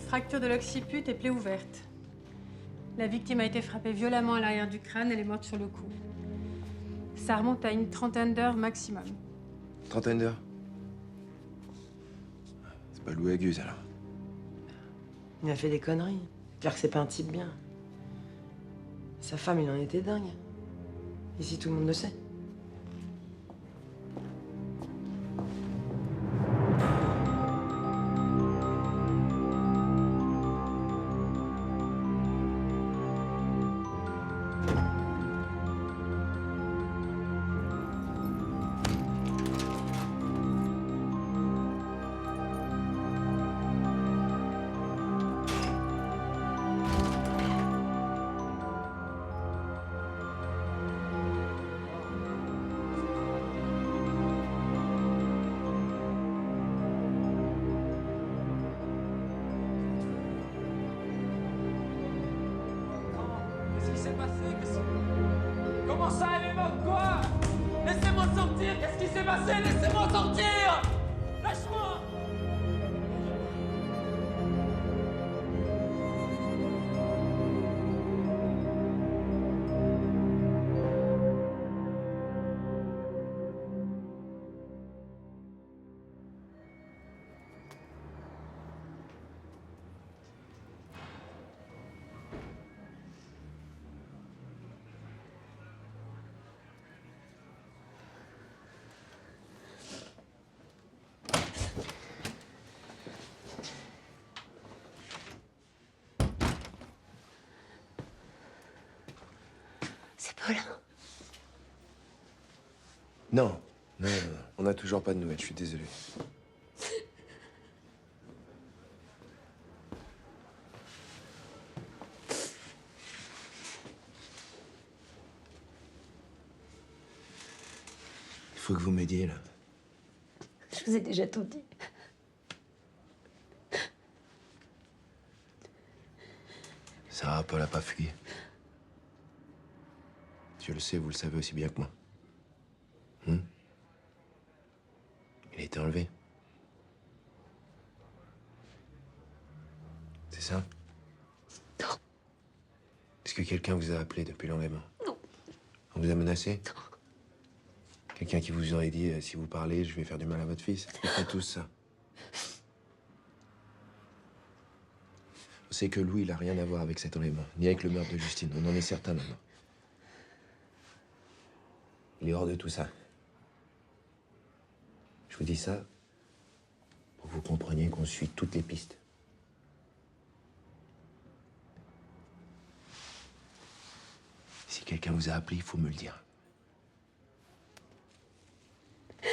Fracture de l'occiput et plaie ouverte. La victime a été frappée violemment à l'arrière du crâne, elle est morte sur le coup. Ça remonte à une trentaine d'heures maximum. Trentaine d'heures? C'est pas Louis Aguse, alors. Il a fait des conneries. Claire que c'est pas un type bien. Sa femme, il en était dingue. Ici, tout le monde le sait. Qu'est-ce qui s'est passé? Comment ça, elle est morte, quoi? Laissez-moi sortir! Qu'est-ce qui s'est passé? Laissez-moi sortir! Lâche-moi! C'est Paulin. Non. Non. On n'a toujours pas de nouvelles, je suis désolé. Il faut que vous m'aidiez, là. Je vous ai déjà tout dit. Sarah Paul a pas fugué. Je le sais, vous le savez aussi bien que moi. Il a été enlevé. C'est ça? Non. Est-ce que quelqu'un vous a appelé depuis l'enlèvement? Non. On vous a menacé? Non. Quelqu'un qui vous aurait dit, si vous parlez, je vais faire du mal à votre fils? Ils font tous ça. On sait que Louis, il a rien à voir avec cet enlèvement, ni avec le meurtre de Justine. On en est certain maintenant. Il est hors de tout ça. Je vous dis ça pour que vous compreniez qu'on suit toutes les pistes. Si quelqu'un vous a appelé, il faut me le dire. Vous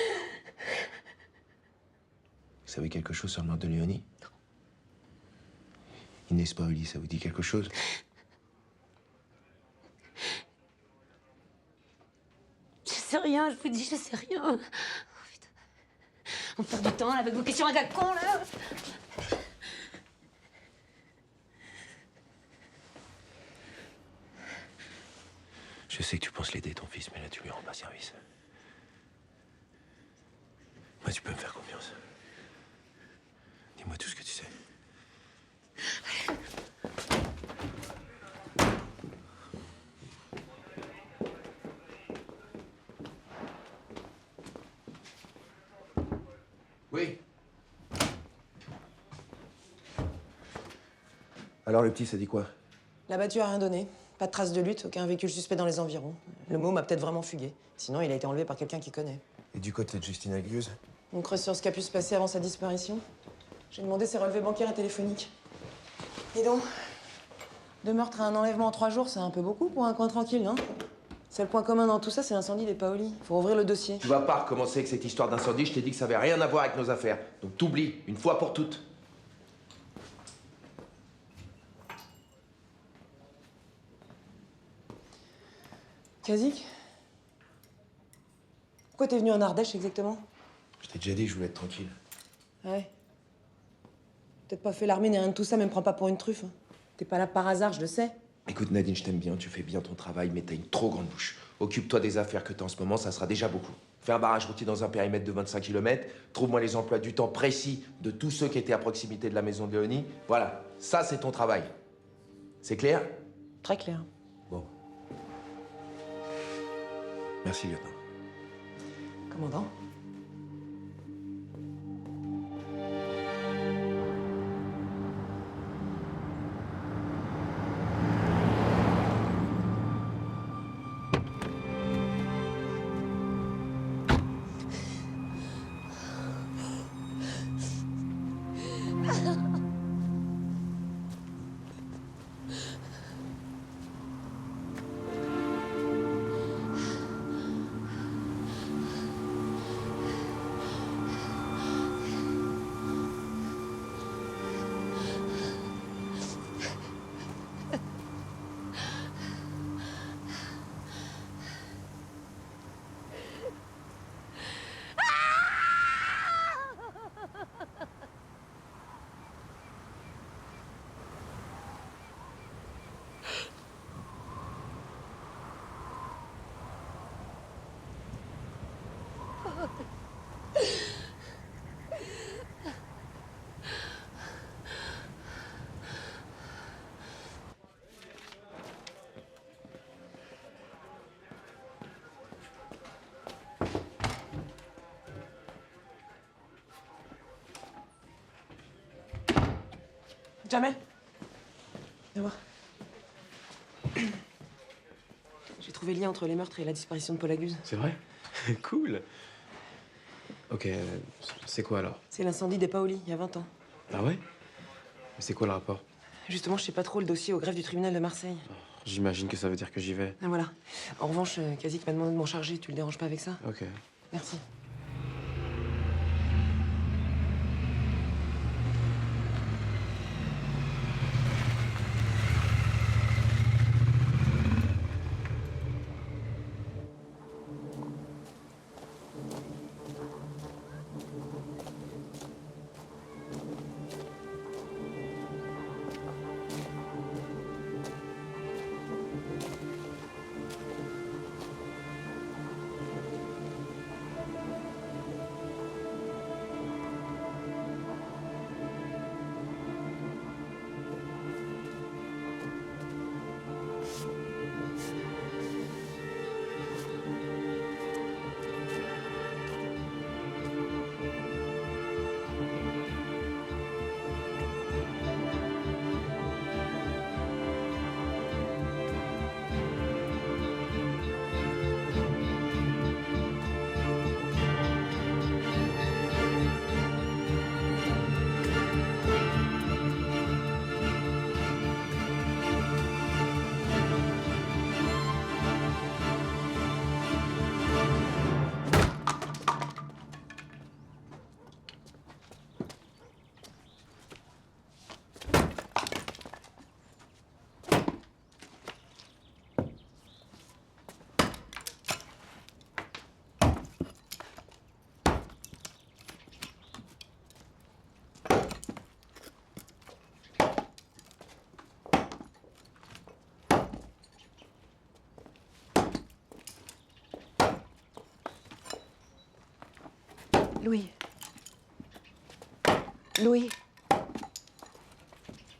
savez quelque chose sur le meurtre de Léonie? Non. Inès Paoli, ça vous dit quelque chose? Je sais rien, je vous dis, je sais rien. Oh, putain. On perd du temps là, avec vos questions à la con, là. Je sais que tu penses l'aider, ton fils, mais là, tu lui rends pas service. Moi, tu peux me faire confiance. Dis-moi tout ce que tu sais. Oui. Alors, le petit, ça dit quoi? La battue a rien donné. Pas de traces de lutte, aucun véhicule suspect dans les environs. Le môme a peut-être vraiment fugué. Sinon, il a été enlevé par quelqu'un qu'il connaît. Et du côté de Justine Aguse? On creuse sur ce qui a pu se passer avant sa disparition. J'ai demandé ses relevés bancaires et téléphoniques. Et donc, 2 meurtres et un enlèvement en 3 jours, c'est un peu beaucoup pour un coin tranquille, non? Seul point commun dans tout ça, c'est l'incendie des Paoli. Faut ouvrir le dossier. Tu vas pas recommencer avec cette histoire d'incendie, je t'ai dit que ça avait rien à voir avec nos affaires. Donc t'oublies, une fois pour toutes. Kazik? Pourquoi t'es venu en Ardèche exactement? Je t'ai déjà dit que je voulais être tranquille. Ouais. Peut-être pas fait l'armée ni rien de tout ça, mais me prends pas pour une truffe. Hein. T'es pas là par hasard, je le sais. Écoute Nadine, je t'aime bien, tu fais bien ton travail, mais t'as une trop grande bouche. Occupe-toi des affaires que t'as en ce moment, ça sera déjà beaucoup. Fais un barrage routier dans un périmètre de 25 km. Trouve-moi les emplois du temps précis de tous ceux qui étaient à proximité de la maison de Léonie. Voilà, ça c'est ton travail. C'est clair? Très clair. Bon. Merci, lieutenant. Commandant. Jamel. Viens voir. J'ai trouvé le lien entre les meurtres et la disparition de Paul Aguse. C'est vrai? Cool. Ok, c'est quoi alors? C'est l'incendie des Paoli, il y a 20 ans. Ah ouais? Mais c'est quoi le rapport? Justement, je sais pas trop le dossier au greffe du tribunal de Marseille. J'imagine que ça veut dire que j'y vais. Ah, voilà. En revanche, Kazik m'a demandé de m'en charger. Tu le déranges pas avec ça? Ok. Merci. Louis. Louis.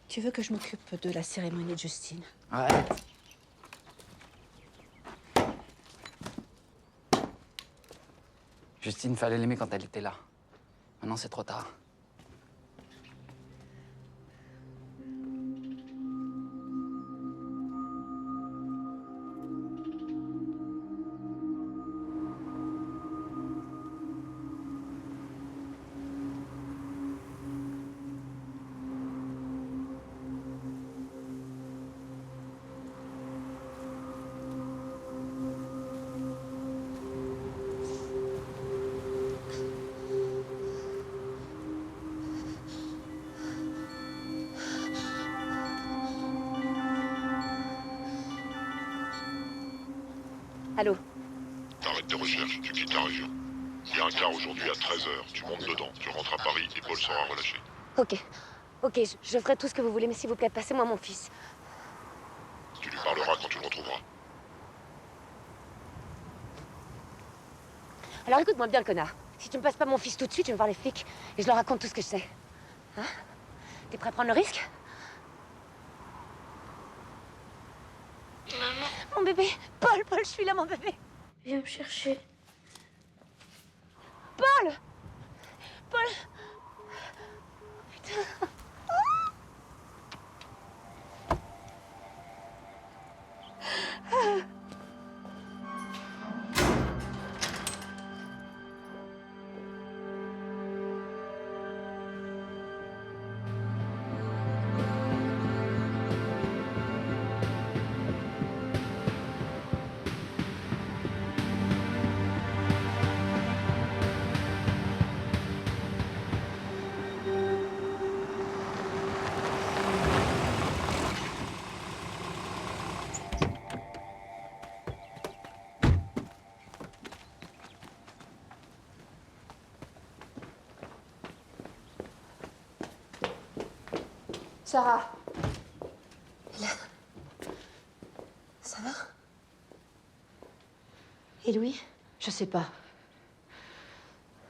Tu veux que je m'occupe de la cérémonie de Justine? Arrête. Justine, fallait l'aimer quand elle était là. Maintenant, c'est trop tard. Allô? T'arrêtes tes recherches, tu quittes la région. Il y a un car aujourd'hui à 13h. Tu montes dedans, tu rentres à Paris et Paul sera relâché. Ok. Ok, je ferai tout ce que vous voulez, mais s'il vous plaît, passez-moi mon fils. Tu lui parleras quand tu le retrouveras. Alors écoute-moi bien, le connard. Si tu me passes pas mon fils tout de suite, je vais voir les flics et je leur raconte tout ce que je sais. Hein? T'es prêt à prendre le risque? Maman. Mon bébé! Paul, je suis là, mon bébé! Viens me chercher. Paul! Paul! Putain! Sarah. Ça va? Et Louis? Je sais pas.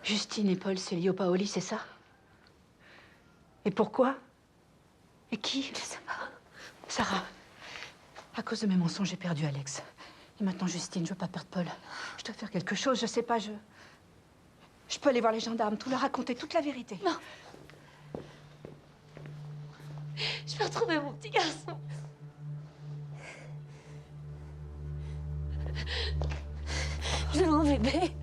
Justine et Paul, c'est lié au Paoli, c'est ça? Et pourquoi? Et qui? Je sais pas. Sarah, à cause de mes mensonges, j'ai perdu Alex. Et maintenant, Justine, je veux pas perdre Paul. Je dois faire quelque chose, je sais pas, je peux aller voir les gendarmes, tout leur raconter, toute la vérité. Non. Je vais retrouver mon petit garçon. Je veux mon bébé.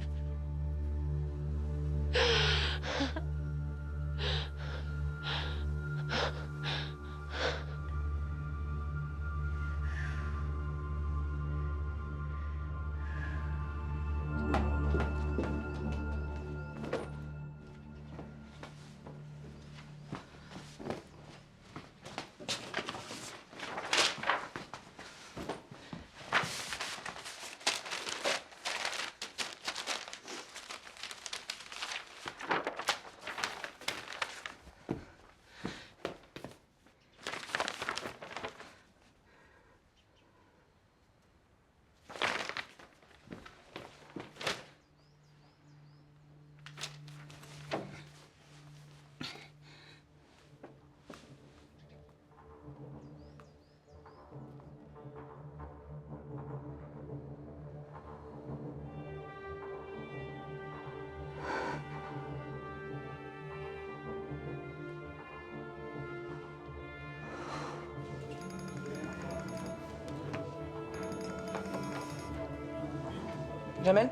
Jamel,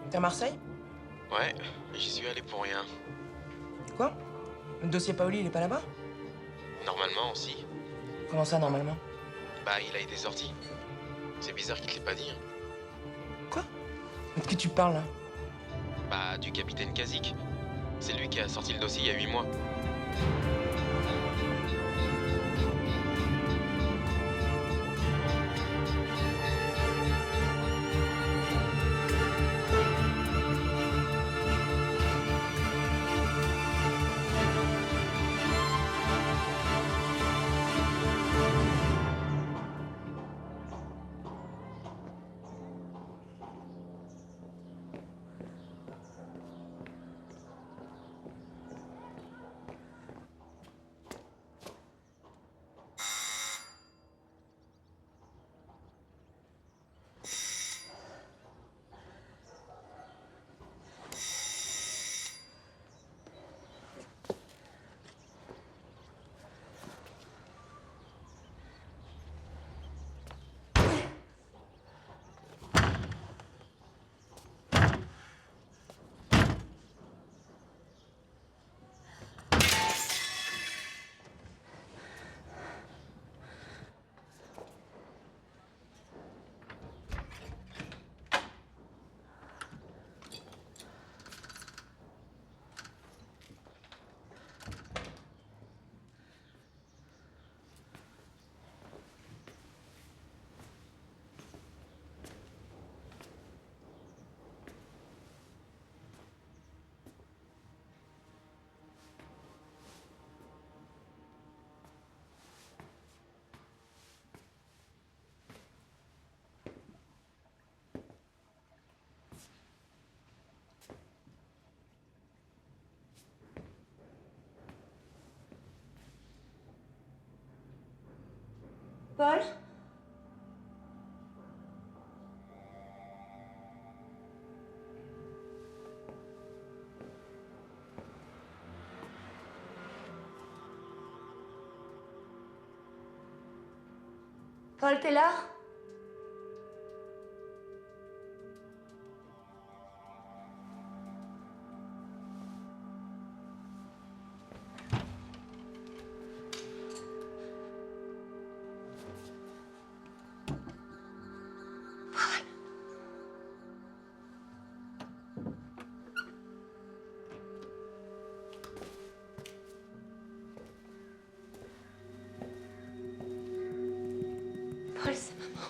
t'es à Marseille? Ouais, j'y suis allé pour rien. Quoi? Le dossier Paoli, il est pas là-bas? Normalement aussi. Comment ça, normalement? Bah, il a été sorti. C'est bizarre qu'il te l'ait pas dit. Quoi? De qui tu parles, là? Bah, du capitaine Kazik. C'est lui qui a sorti le dossier il y a 8 mois. Paul? Paul, t'es là? Paul, c'est maman.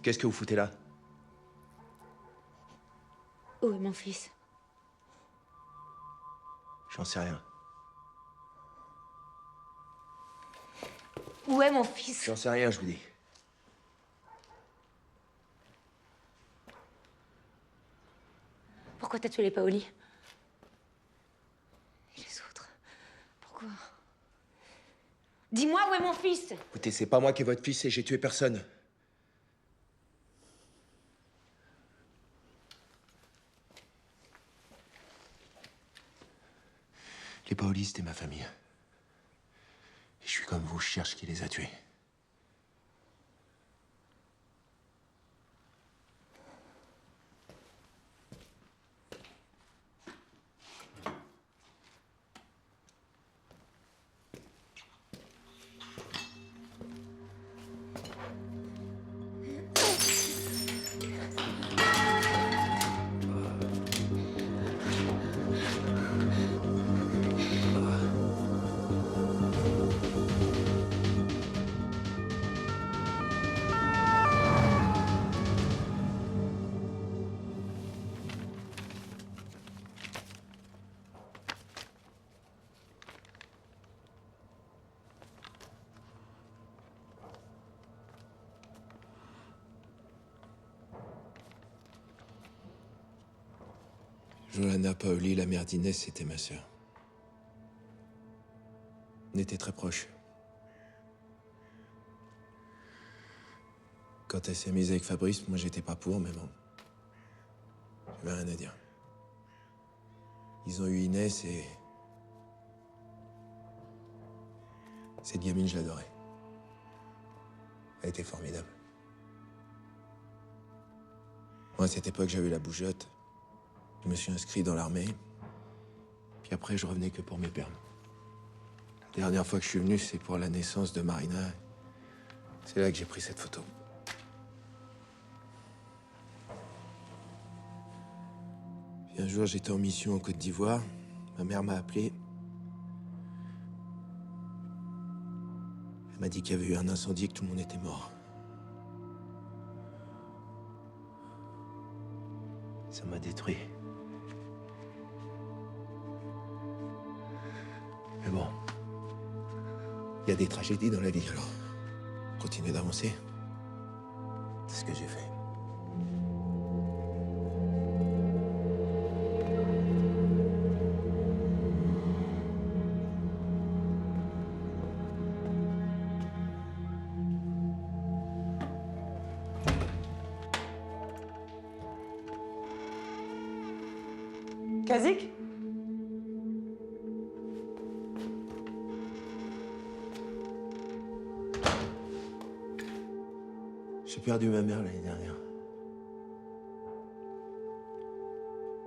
Qu'est-ce que vous foutez là? Où est mon fils? J'en sais rien. Où est mon fils? J'en sais rien, je vous dis. Pourquoi t'as tué les Paoli? Et les autres? Pourquoi? Dis-moi où est mon fils? Écoutez, c'est pas moi qui est votre fils et j'ai tué personne. Les Paoli, c'était ma famille. Et je suis comme vous, je cherche qui les a tués. Johanna Paoli, la mère d'Inès, c'était ma sœur. On était très proches. Quand elle s'est mise avec Fabrice, moi j'étais pas pour, mais bon. J'avais rien à dire. Ils ont eu Inès et... cette gamine, je l'adorais. Elle était formidable. Moi, à cette époque, j'avais la bougeotte. Je me suis inscrit dans l'armée. Puis après, je revenais que pour mes permes. La dernière fois que je suis venu, c'est pour la naissance de Marina. C'est là que j'ai pris cette photo. Puis un jour, j'étais en mission en Côte d'Ivoire. Ma mère m'a appelé. Elle m'a dit qu'il y avait eu un incendie et que tout le monde était mort. Ça m'a détruit. Mais bon, il y a des tragédies dans la vie, alors continuez d'avancer. C'est ce que j'ai fait. Kazik? J'ai perdu ma mère l'année dernière.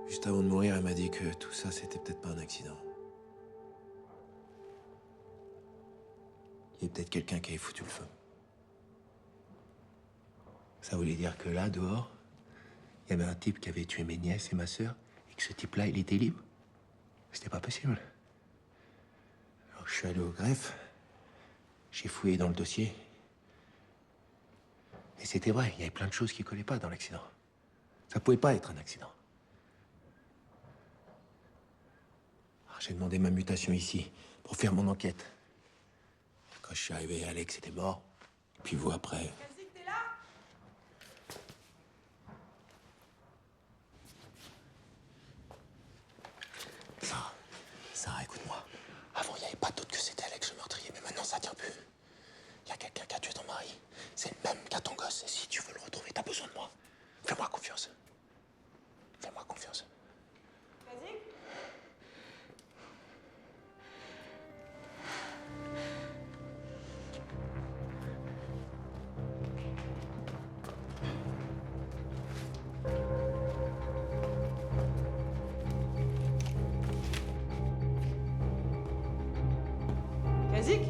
Juste avant de mourir, elle m'a dit que tout ça, c'était peut-être pas un accident. Il y a peut-être quelqu'un qui avait foutu le feu. Ça voulait dire que là, dehors, il y avait un type qui avait tué mes nièces et ma sœur, et que ce type-là, il était libre. C'était pas possible. Alors je suis allé au greffe, j'ai fouillé dans le dossier. Et c'était vrai, il y avait plein de choses qui collaient pas dans l'accident. Ça pouvait pas être un accident. Alors j'ai demandé ma mutation ici, pour faire mon enquête. Quand je suis arrivé, Alex était mort. Puis vous après. Sarah, écoute-moi. Avant, il n'y avait pas de doute que c'était Alex le meurtrier, mais maintenant, ça tient plus. Il y a quelqu'un qui a tué ton mari. C'est le même qu'à ton gosse. Et si tu veux le retrouver, t'as besoin de moi. Fais-moi confiance. Fais-moi confiance. Kazik?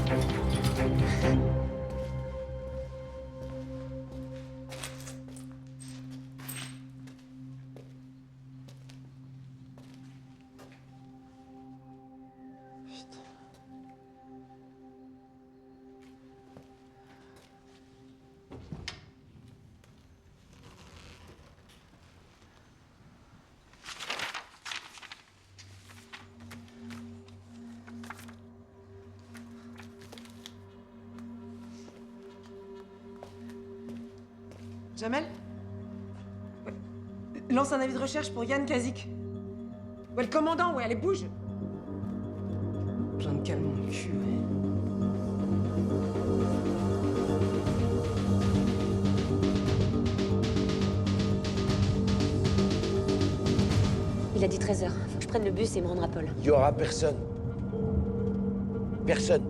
Kazik? Jamel? Ouais. Lance un avis de recherche pour Yann Kazik. Ouais, le commandant, ouais, allez, bouge! Plein de calme, mon cul, ouais. Il a dit 13h. Faut que je prenne le bus et me rendre à Paul. Il y aura personne. Personne.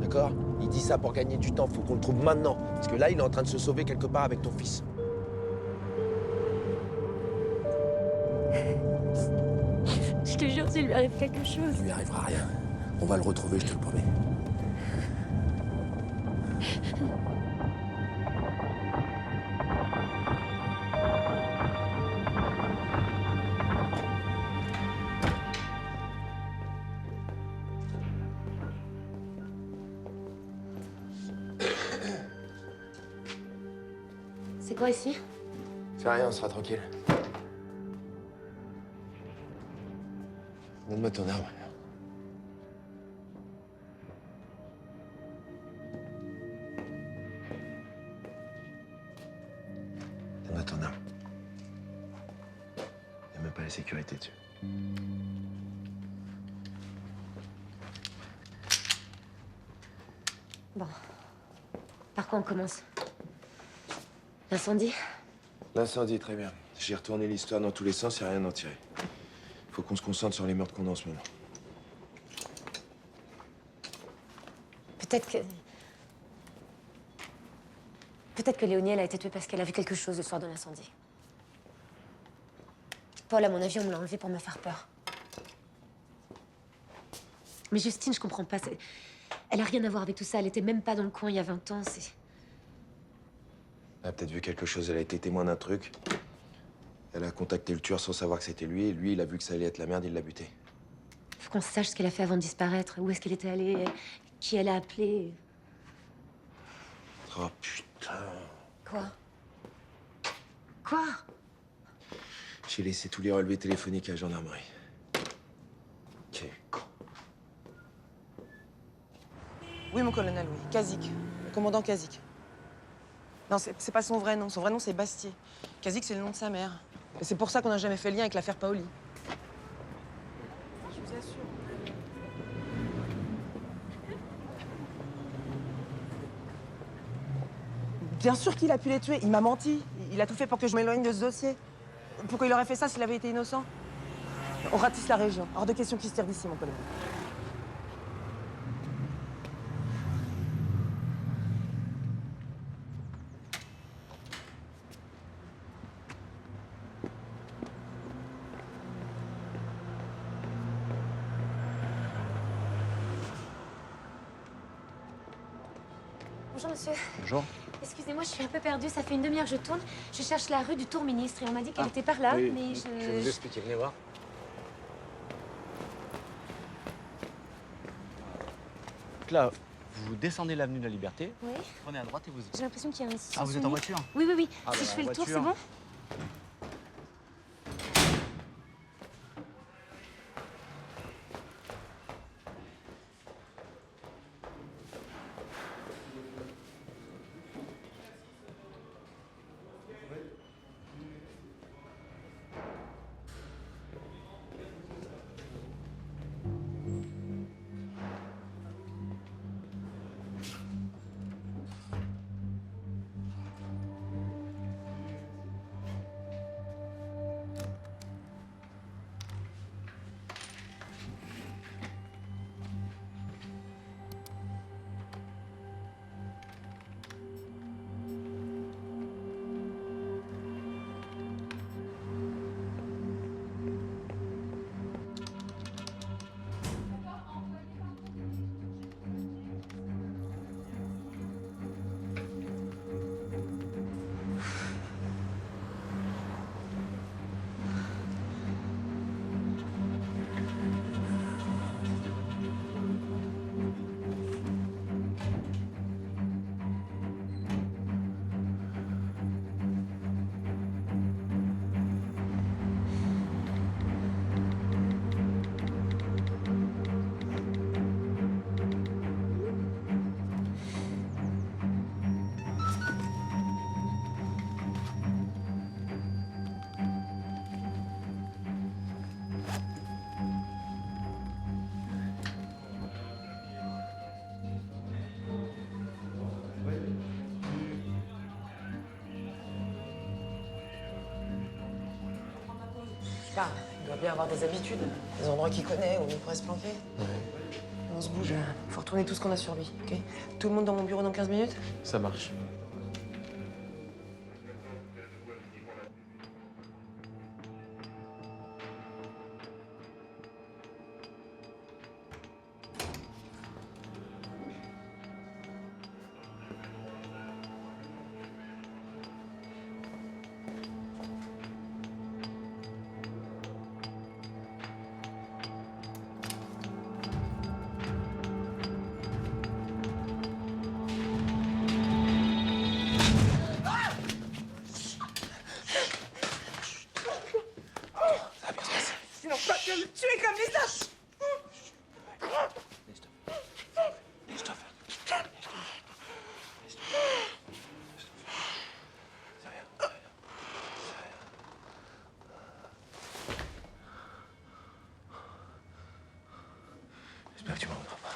D'accord? Il dit ça pour gagner du temps. Faut qu'on le trouve maintenant. Parce que là, il est en train de se sauver quelque part avec ton fils. Je te jure, s'il lui arrive quelque chose. Il lui arrivera rien. On va le retrouver, je te le promets. C'est quoi ici? C'est rien, on sera tranquille. Donne-moi ton arme. Donne-moi ton arme. Il n'y a même pas la sécurité dessus. Bon. Par quoi on commence? L'incendie? L'incendie, très bien. J'ai retourné l'histoire dans tous les sens, il n'y a rien à en tirer. Faut qu'on se concentre sur les meurtres qu'on a en ce moment. Peut-être que Léonie, elle a été tuée parce qu'elle a vu quelque chose le soir de l'incendie. Paul, à mon avis, on me l'a enlevé pour me faire peur. Mais Justine, je comprends pas. Elle a rien à voir avec tout ça. Elle était même pas dans le coin il y a 20 ans. Elle a peut-être vu quelque chose, elle a été témoin d'un truc. Elle a contacté le tueur sans savoir que c'était lui, et lui, il a vu que ça allait être la merde, il l'a buté. Faut qu'on sache ce qu'elle a fait avant de disparaître. Où est-ce qu'elle était allée? Qui elle a appelé? Oh putain. Quoi? Quoi? J'ai laissé tous les relevés téléphoniques à la gendarmerie. Quel con. Oui, mon colonel, oui. Kazik. Le commandant Kazik. Non, c'est pas son vrai nom. Son vrai nom, c'est Bastier. Kazik, c'est le nom de sa mère. Et c'est pour ça qu'on n'a jamais fait le lien avec l'affaire Paoli. Je vous assure. Bien sûr qu'il a pu les tuer. Il m'a menti. Il a tout fait pour que je m'éloigne de ce dossier. Pourquoi il aurait fait ça s'il avait été innocent? On ratisse la région. Hors de question qu'il se tire d'ici, mon colonel. Bonjour, monsieur. Bonjour. Excusez-moi, je suis un peu perdue. Ça fait une demi-heure que je tourne. Je cherche la rue du Tour-Ministre et on m'a dit qu'elle était par là, mais Je vais vous expliquer, venez voir. Donc là, vous descendez l'avenue de la Liberté, Oui. prenez à droite et vous... J'ai l'impression qu'il y a un sens Ah, vous êtes en unique. voiture? Oui, oui, oui. Ah, Si bah, je fais en le tour, c'est voiture. bon? Je sais pas, il doit bien avoir des habitudes, des endroits qu'il connaît où il pourrait se planquer. On se bouge, faut retourner tout ce qu'on a sur lui, ok? Tout le monde dans mon bureau dans 15 minutes? Ça marche. Sinon, pas que le tuer comme les autres! J'espère que tu m'en voudras pas.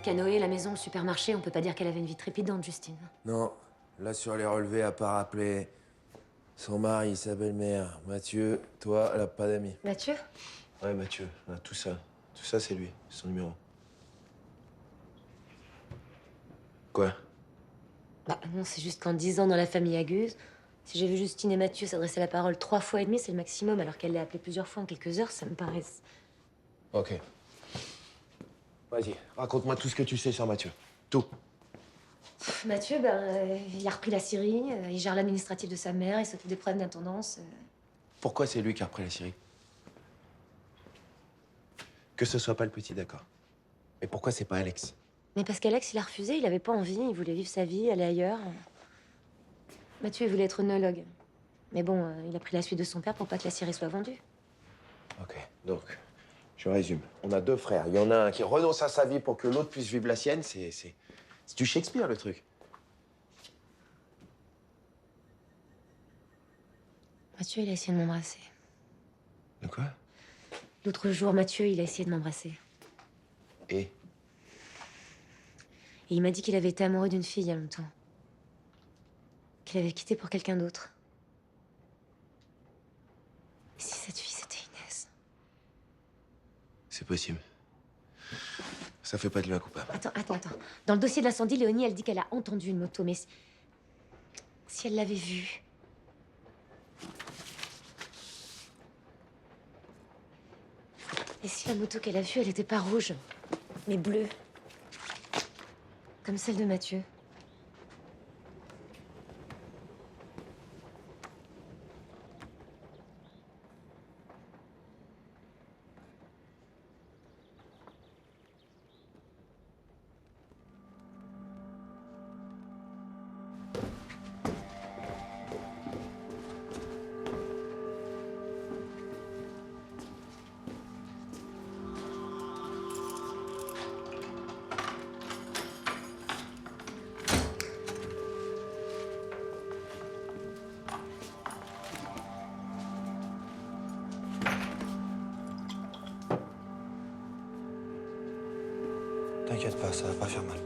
canoës, la maison, le supermarché, on peut pas dire qu'elle avait une vie trépidante, Justine. Non, là sur les relevés, à part appeler son mari, sa belle-mère, Mathieu, toi, elle a pas d'amis. Mathieu? Ouais, Mathieu, là, tout ça. Tout ça, c'est lui, son numéro. Quoi? Bah non, c'est juste qu'en 10 ans dans la famille Aguse, si j'ai vu Justine et Mathieu s'adresser la parole 3 fois et demi, c'est le maximum, alors qu'elle l'a appelé plusieurs fois en quelques heures, ça me paraît... Ok. Vas-y, raconte-moi tout ce que tu sais sur Mathieu. Tout. Mathieu, il a repris la Syrie, il gère l'administratif de sa mère, il s'occupe des problèmes d'intendance. Pourquoi c'est lui qui a repris la Syrie? Que ce soit pas le petit, d'accord. Mais pourquoi c'est pas Alex? Mais parce qu'Alex, il a refusé, il avait pas envie, il voulait vivre sa vie, aller ailleurs. Mathieu, il voulait être œnologue. Mais bon, il a pris la suite de son père pour pas que la Syrie soit vendue. Ok, donc, je résume. On a 2 frères. Il y en a un qui renonce à sa vie pour que l'autre puisse vivre la sienne. C'est du Shakespeare, le truc. Mathieu, il a essayé de m'embrasser. De quoi? L'autre jour, Mathieu, il a essayé de m'embrasser. Et Et il m'a dit qu'il avait été amoureux d'une fille il y a longtemps. Qu'il avait quitté pour quelqu'un d'autre. Et si cette fille, c'était Inès? c'est possible. Ça fait pas de lui un coupable. Attends. Dans le dossier de l'incendie, Léonie, elle dit qu'elle a entendu une moto, mais si elle l'avait vue... Et si la moto qu'elle a vue, elle était pas rouge, mais bleue? Comme celle de Mathieu. T'inquiète pas, ça va pas faire mal.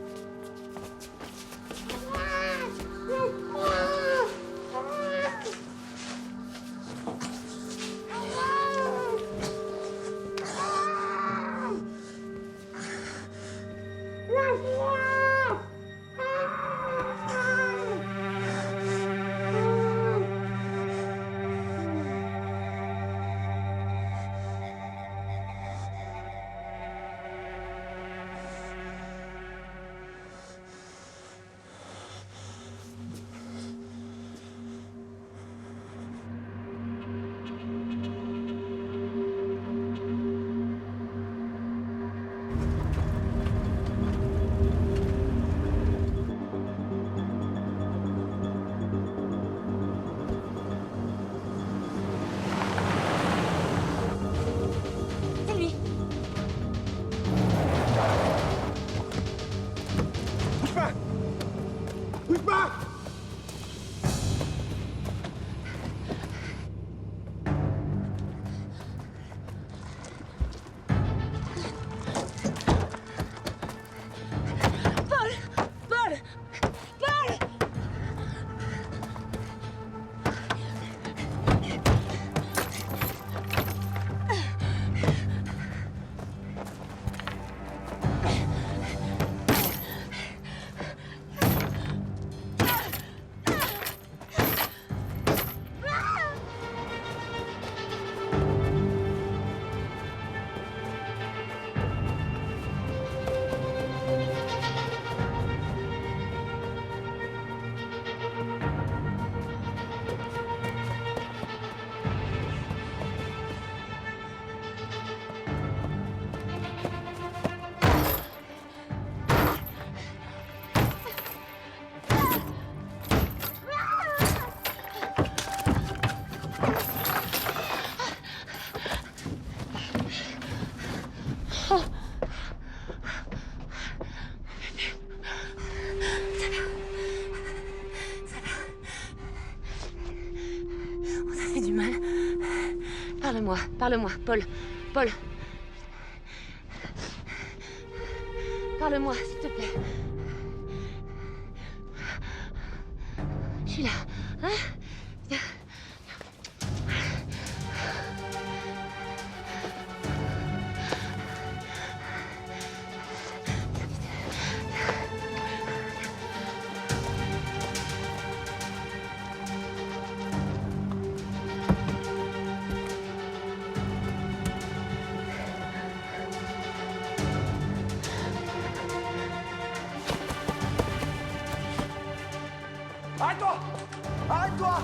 Parle-moi, Paul. Parle-moi, s'il te plaît. Je suis là, hein? Viens. Arrête-toi! Arrête-toi!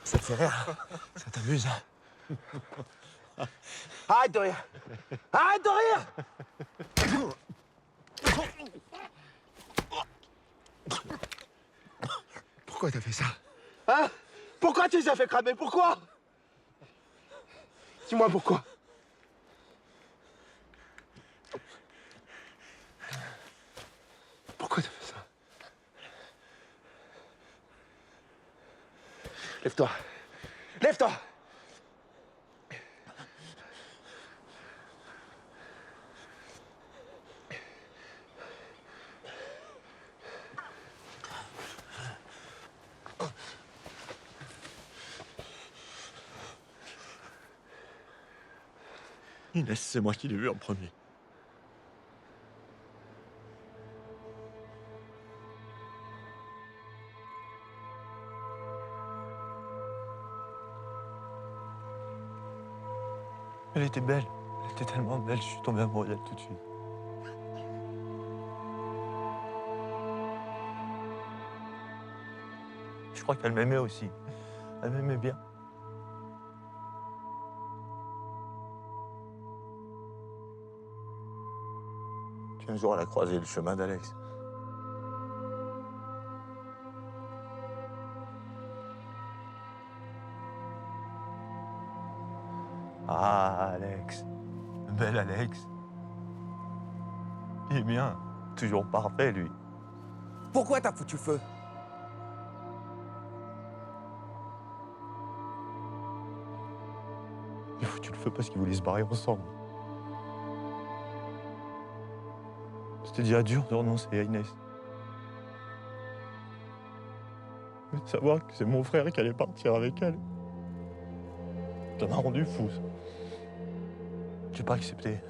Ça te fait rire? Ça t'amuse? Arrête de rire! Arrête de rire! Pourquoi t'as fait ça? Hein? Pourquoi tu les as fait cramer? Pourquoi? Dis-moi pourquoi. Pourquoi t'as fait ça? Lève-toi. Lève-toi! Inès, c'est moi qui l'ai vu en premier. Elle était belle. Elle était tellement belle, je suis tombé amoureux d'elle tout de suite. Je crois qu'elle m'aimait aussi. Elle m'aimait bien. Puis un jour, elle a croisé le chemin d'Alex. Ah, Alex. Le bel Alex. Il est bien. Toujours parfait, lui. Pourquoi t'as foutu le feu? Il a foutu le feu parce qu'ils voulaient se barrer ensemble. C'était déjà dur de renoncer à Inès. Mais de savoir que c'est mon frère qui allait partir avec elle, ça m'a rendu fou. J'ai pas accepté.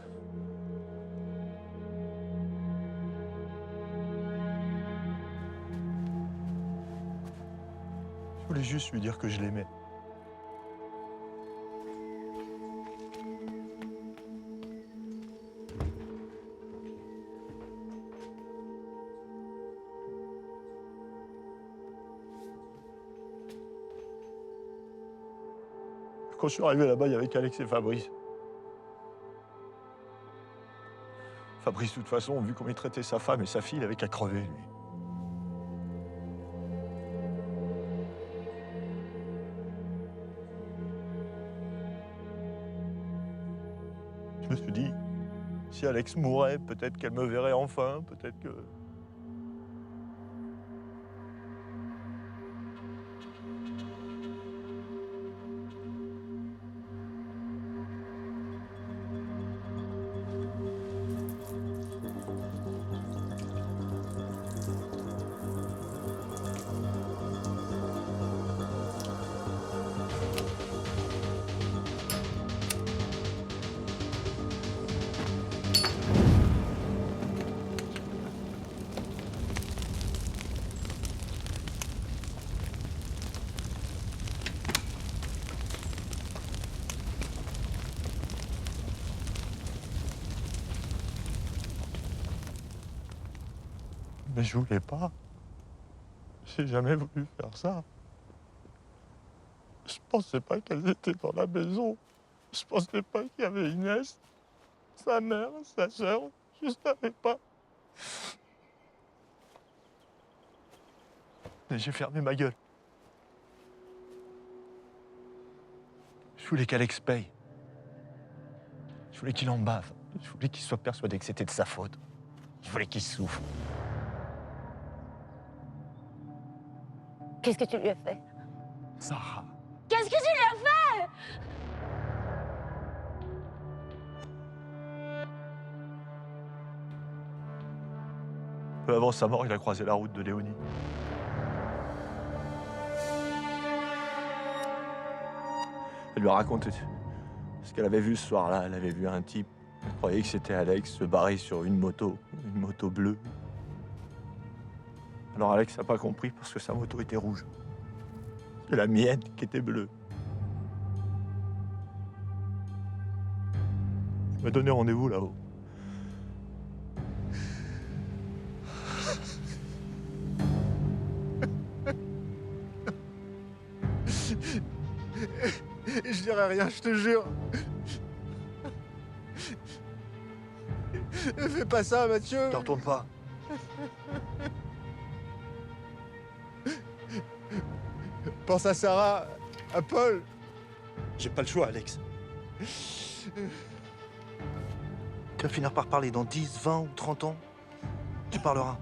Je voulais juste lui dire que je l'aimais. Quand je suis arrivé là-bas, il y avait qu'Alex et Fabrice. Fabrice, de toute façon, vu comment il traitait sa femme et sa fille, il avait qu'à crever, lui. Je me suis dit, si Alex mourait, peut-être qu'elle me verrait enfin, peut-être que... Mais je voulais pas. J'ai jamais voulu faire ça. pensais pas qu'elles étaient dans la maison. Je pensais pas qu'il y avait Inès, sa mère, sa sœur. Je savais pas. Mais j'ai fermé ma gueule. Je voulais qu'Alex paye. Je voulais qu'il en bave. Je voulais qu'il soit persuadé que c'était de sa faute. Je voulais qu'il souffre. Qu'est-ce que tu lui as fait? Sarah. Qu'est-ce que tu lui as fait? Peu avant sa mort, il a croisé la route de Léonie. Elle lui a raconté ce qu'elle avait vu ce soir-là. Elle avait vu un type, elle croyait que c'était Alex, se barrer sur une moto bleue. Alors Alex n'a pas compris parce que sa moto était rouge. C'est la mienne qui était bleue. Il m'a donné rendez-vous là-haut. Je dirai rien, je te jure. Fais pas ça, Mathieu. Ne retourne pas. Pense à Sarah, à Paul. J'ai pas le choix, Alex. Tu vas finir par parler dans 10, 20 ou 30 ans. Tu parleras.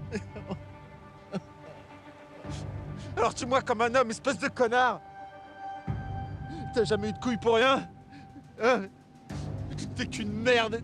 Alors tue-moi comme un homme, espèce de connard. T'as jamais eu de couilles pour rien, hein? T'es qu'une merde.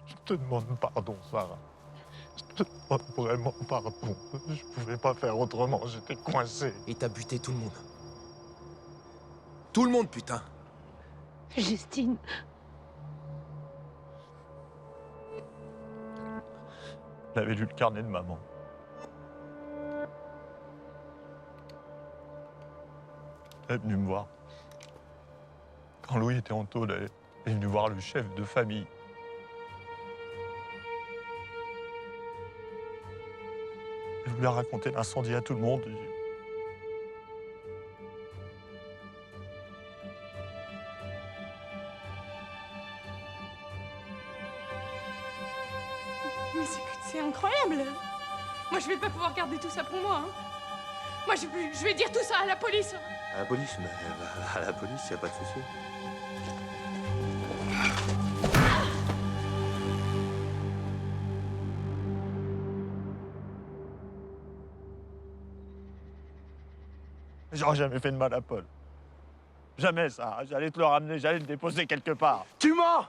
Je te demande pardon, Sarah. Je te demande vraiment pardon. Je pouvais pas faire autrement, j'étais coincé. Et t'as buté tout le monde. Tout le monde, putain. Justine. Elle avait lu le carnet de maman. Elle est venue me voir. Quand Louis était en tôle, elle est venue voir le chef de famille. Elle voulait raconter l'incendie à tout le monde. Mais c'est incroyable. Moi, je vais pas pouvoir garder tout ça pour moi. Hein. Moi, je vais dire tout ça à la police. À la police, mais à la police, y a pas de souci. J'aurais jamais fait de mal à Paul. Jamais ça. J'allais te le ramener, j'allais le déposer quelque part. Tu mens!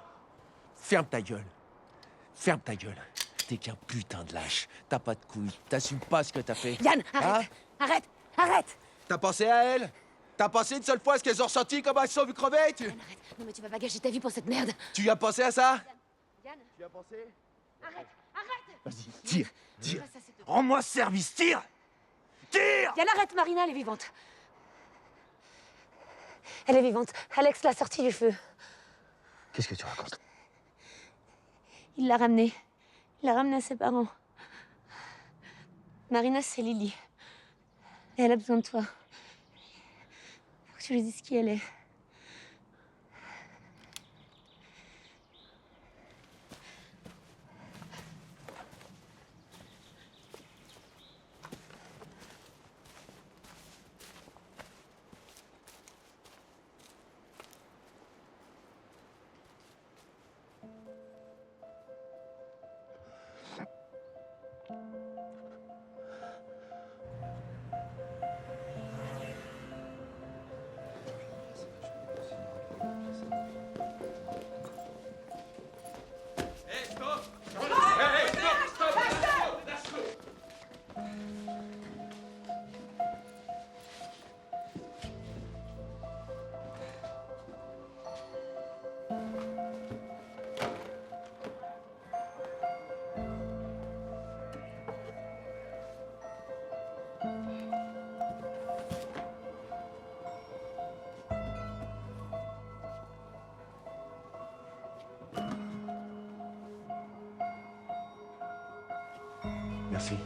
Ferme ta gueule. Ferme ta gueule. T'es qu'un putain de lâche. T'as pas de couilles. T'assumes pas ce que t'as fait. Yann, arrête! Arrête! Arrête! T'as pensé à elle? T'as pensé une seule fois à ce qu'elles ont ressenti comme elles sont vu crever? Yann, arrête! Non mais tu vas pas gâcher ta vie pour cette merde! Tu y as pensé à ça? Yann! Tu y as pensé? Arrête! Arrête! Vas-y, tire, tire. Fais pas ça, s'il te plaît. Rends-moi service, tire! Tire! Yann, arrête! Marina, elle est vivante. Elle est vivante. Alex l'a sortie du feu. Qu'est-ce que tu racontes? Il l'a ramenée. Il l'a ramenée à ses parents. Marina, c'est Lily. Et elle a besoin de toi. Faut que tu lui dises qui elle est. Merci.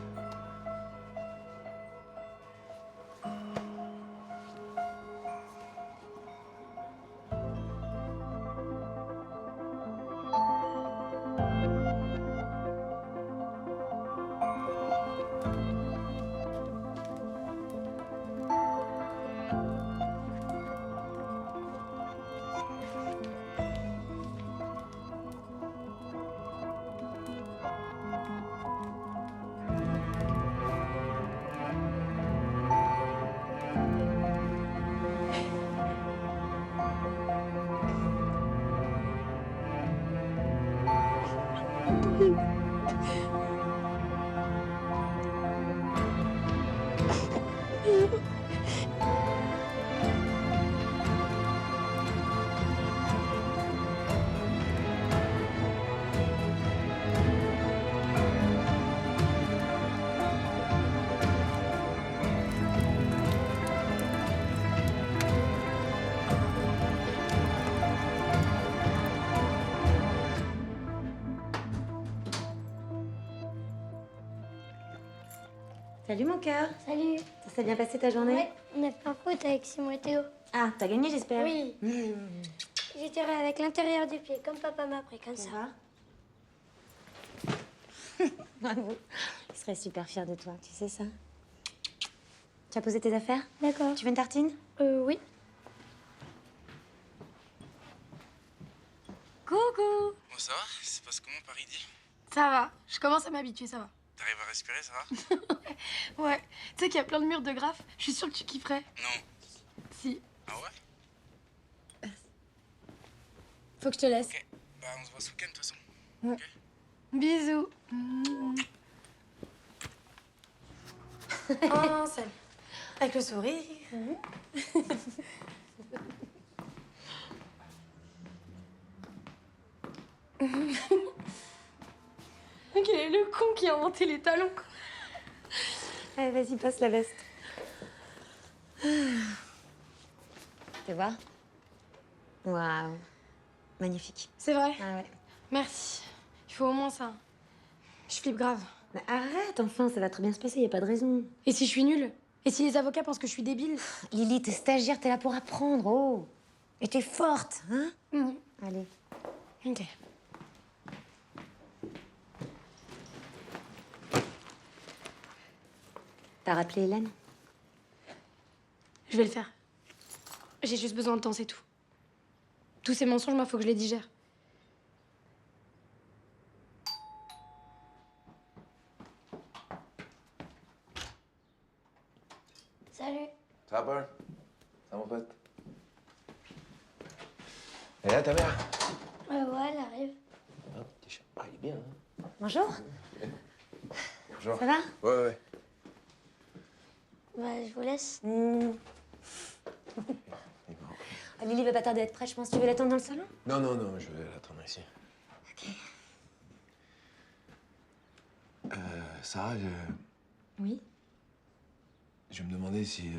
Salut mon cœur. Salut. Ça s'est bien passé ta journée? Ouais, on a fait un foot avec Simon et Théo. Ah, t'as gagné j'espère? Oui. J'ai tiré avec l'intérieur du pied, comme papa m'a appris, comme ça. Bravo. Il serait super fier de toi, tu sais ça? Tu as posé tes affaires? D'accord. Tu veux une tartine? Oui. Coucou. Bon, ça va? Ça passe comment Paris-Dit? Ça va, je commence à m'habituer, ça va. T'arrives à respirer, ça va? Ouais, tu sais qu'il y a plein de murs de graphes, je suis sûre que tu kifferais. Non. Si. Ah ouais? Faut que je te laisse. Ok. Bah, on se voit ce week-end, de toute façon. Ouais. Ok. Bisous. Oh, salut. Avec le sourire. Quel est le con qui a inventé les talons? Allez, vas-y, passe la veste. Tu vois? Waouh. Magnifique. C'est vrai? Ah ouais. Merci. Il faut au moins ça. Je flippe grave. Mais arrête, enfin, ça va très bien se passer, y a pas de raison. Et si je suis nulle? Et si les avocats pensent que je suis débile? Lily, t'es stagiaire, t'es là pour apprendre, oh. Et t'es forte, hein? Allez. Ok. T'as rappelé Hélène? Je vais le faire. J'ai juste besoin de temps, c'est tout. Tous ces mensonges, moi, faut que je les digère. Salut. Ça va, Paul? Ça va, mon pote? Elle est là, ta mère? Ouais, elle arrive. Ah, il est bien, hein? Bonjour. Bonjour. Ça va? Ouais. Bah, je vous laisse. Ah, Lily va pas tarder à être prête, je pense. Tu veux l'attendre dans le salon? Non, je vais l'attendre ici. Ok. Sarah, Oui? je me demandais si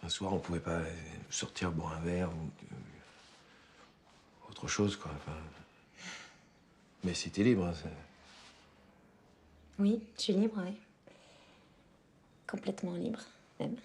un soir on pouvait pas sortir boire un verre ou autre chose, quoi. Enfin, mais si t'es libre, hein, Oui, je suis libre, ouais. Complètement libre, même.